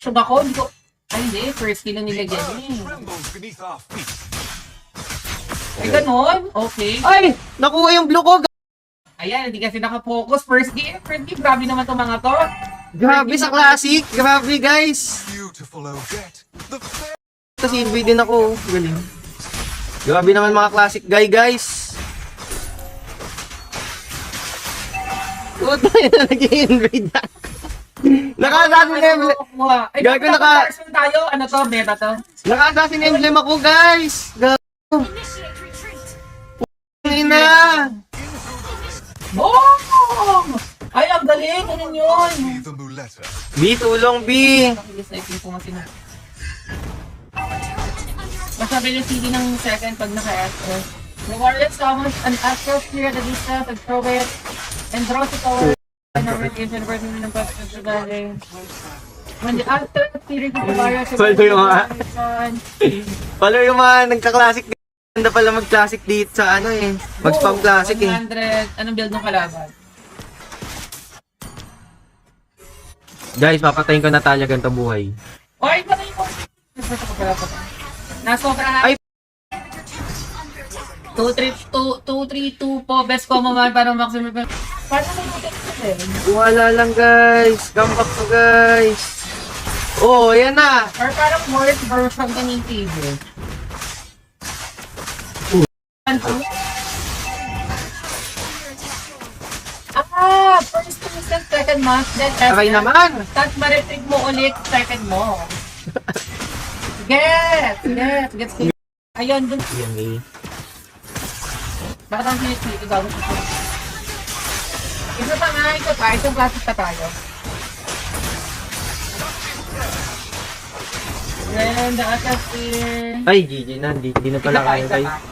Shock ako, hindi ko... Ay, hindi. First kill na nilagyan niya. Ay, ganon? Okay. Ay! Nakuha yung blue ko! Ayan, hindi kasi nakafocus. First game, grabe naman itong mga to. Grabe sa classic! Grabe guys! Tapos invade din ako. Galing. Grabe naman mga classic guys! Huwag tayo na nag-invade na. Naka-assassin emblem. Ay, Gago, person tayo. Ano to? Beta to? Naka-assassin emblem ako guys! Gago! Ina! Boom! Ay, ang galing! Ganun yun! B, tulong B! Nakikisniping ko nga sila. Masabi yung CD ng second pag naka-SS. The warrior summons an astral sphere at a distance and throw it and draws it over an orientation version ng question to the when the astral sphere is the warrior Palo yung mga nagka-classic. Ganda pala mag-classic dito sa ano eh. Mag-spam classic eh. 100, anong build ng kalaban? Guys, papatayin ko na Talia ganito buhay. Oy, patay ko! Nasobra Ay! 2-3-2 po, best combo man para maximum. Paano mo natin ito? Wala lang guys. Come back to guys. Oh, ayan na. Or parang worst version ka ng TV. First instant, second month, then Aray naman. Tapos ma-retrieve mo ulit, second mo. Get! Ayun, dun. Yan eh. Bakit ang sinit-sinit? Gawin ko ito. Isa pa nga, ito pa. Isang plastic pa tayo. Then, the other here. Ay, GG na. Hindi na pala kaya guys.